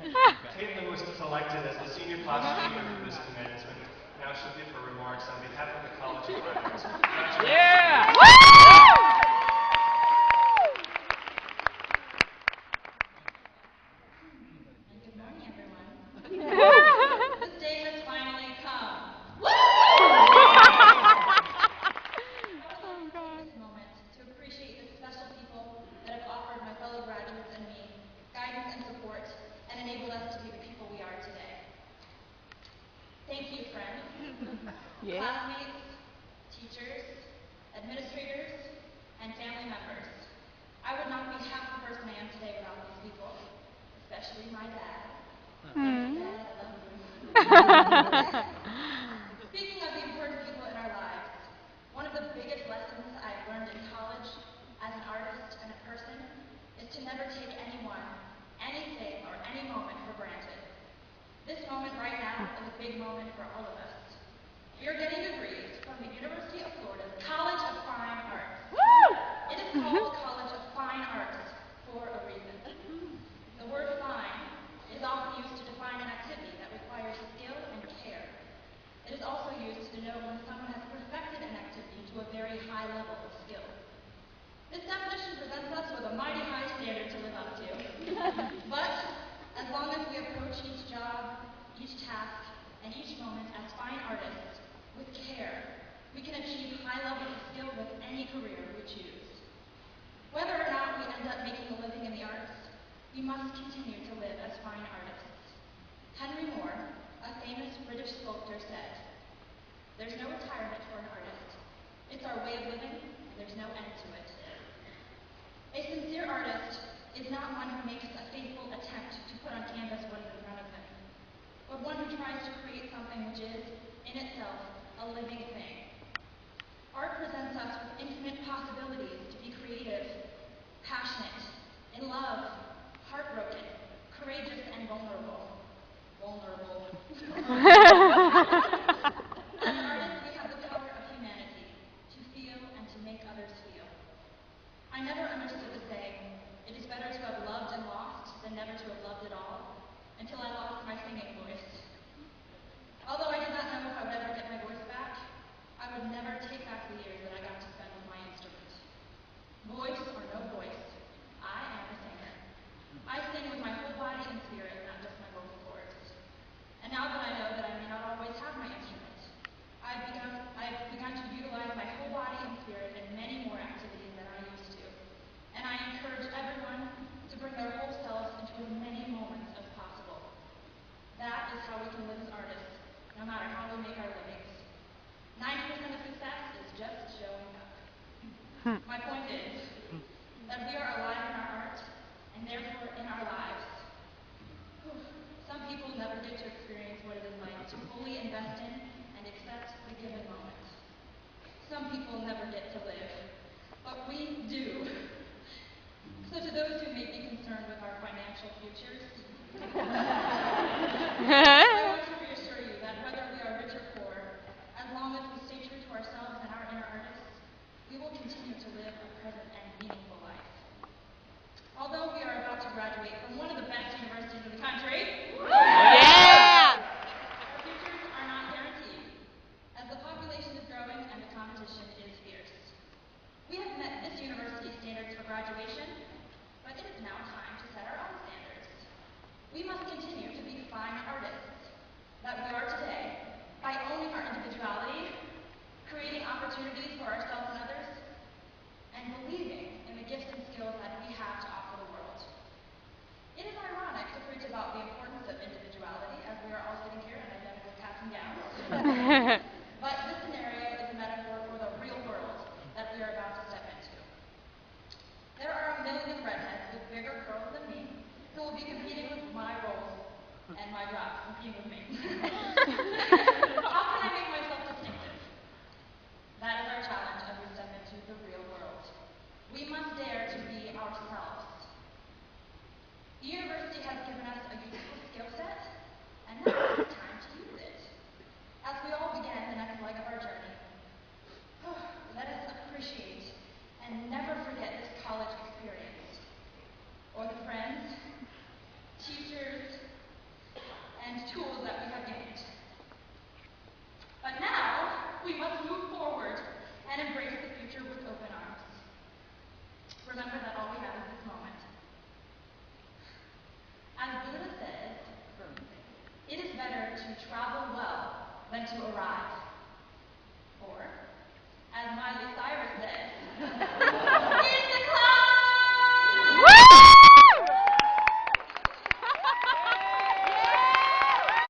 Kaitlin was selected as the senior class speaker for this commencement. Now she'll give her remarks on behalf of the College of Fine Arts. Yeah! Congratulations. And good morning, everyone. This day has finally come. I would like to take this moment to appreciate the special people that have offered my fellow graduates and me guidance and support and enabled us to be the people we are today. Thank you, friends, classmates, teachers, administrators, and family members. I would not be half the person I am today without these people, especially my dad. Dad, I love you. Speaking of the important people in our lives, one of the biggest lessons I've learned in college as an artist and a person is to never take anyone, anything, or any moment for granted. This moment right now is a big moment for all of us. We are getting degrees from the University of Florida's College of Fine Arts. It is called College of Fine Arts for a reason. The word fine is often used to define an activity that requires skill and care. It is also used to denote when someone has perfected an activity to a very high level of skill. This definition presents us with a mighty high standard to live up to. But as long as we approach each job, each task, and each moment as fine artists with care, we can achieve high levels of skill with any career we choose. Whether or not we end up making a living in the arts, we must continue to live as fine artists. Henry Moore, a famous British sculptor, said, "There's no retirement for an artist. It's our way of living, and there's no end to it." A sincere artist is not one who makes a faithful attempt to put on canvas what is in front of him, but one who tries to create something which is, in itself, a living thing. Art presents us with infinite possibilities to be creative, passionate, in love, heartbroken, courageous, and vulnerable. Vulnerable. As artists, we have the power of humanity to feel and to make others feel. I never understood the saying, "It is better to have loved and lost than never to have loved at all," until I lost my singing voice. Although I did not know if I would ever get my voice back, I would never take back the years that I got to spend with my instrument. Voice or no voice, I am a singer. I sing with my whole body and spirit, not just my vocal cords. And now that I know that I may not always have my instrument, I've begun to utilize my whole body and spirit in many more activities than I used to. And I encourage everyone to bring their whole selves into as many moments as possible. That is how we can live as artists, no matter how we make our livings. 90% of success is just showing up. My point is that we are alive in our art, and therefore in our lives. Some people never get to experience what it is like to fully invest in and accept the given moment. Some people never get to live, but we do. So to those who may be concerned with our financial futures, I want to reassure you that whether we are rich or poor, as long as we stay true to ourselves and our inner artists, we will continue to live a present and meaningful life. Although we are about to graduate from one of the best universities in the country, our futures are not guaranteed, as the population is growing and the competition is fierce. We have met this university's standards for graduation, but it is now time to set our own standards. We must continue to be fine artists that we are today by owning our individuality, creating opportunities for ourselves and others, and believing in the gifts and skills that we have to offer the world. It is ironic to preach about the importance of individuality as we are all sitting here in identical caps and gowns. But this scenario is a metaphor for the real world that we are about to step into. There are a million redheads with bigger curls than me who will be competing with my roles and my job competing with me. How can I make myself distinctive? That is our challenge as we step into the real world. We must dare to be ourselves. The university has given us a useful skill set, and now it's time to use it. As we all begin the next leg of our journey, let us appreciate and never forget this college experience, or the friends, teachers, to travel well than to arrive.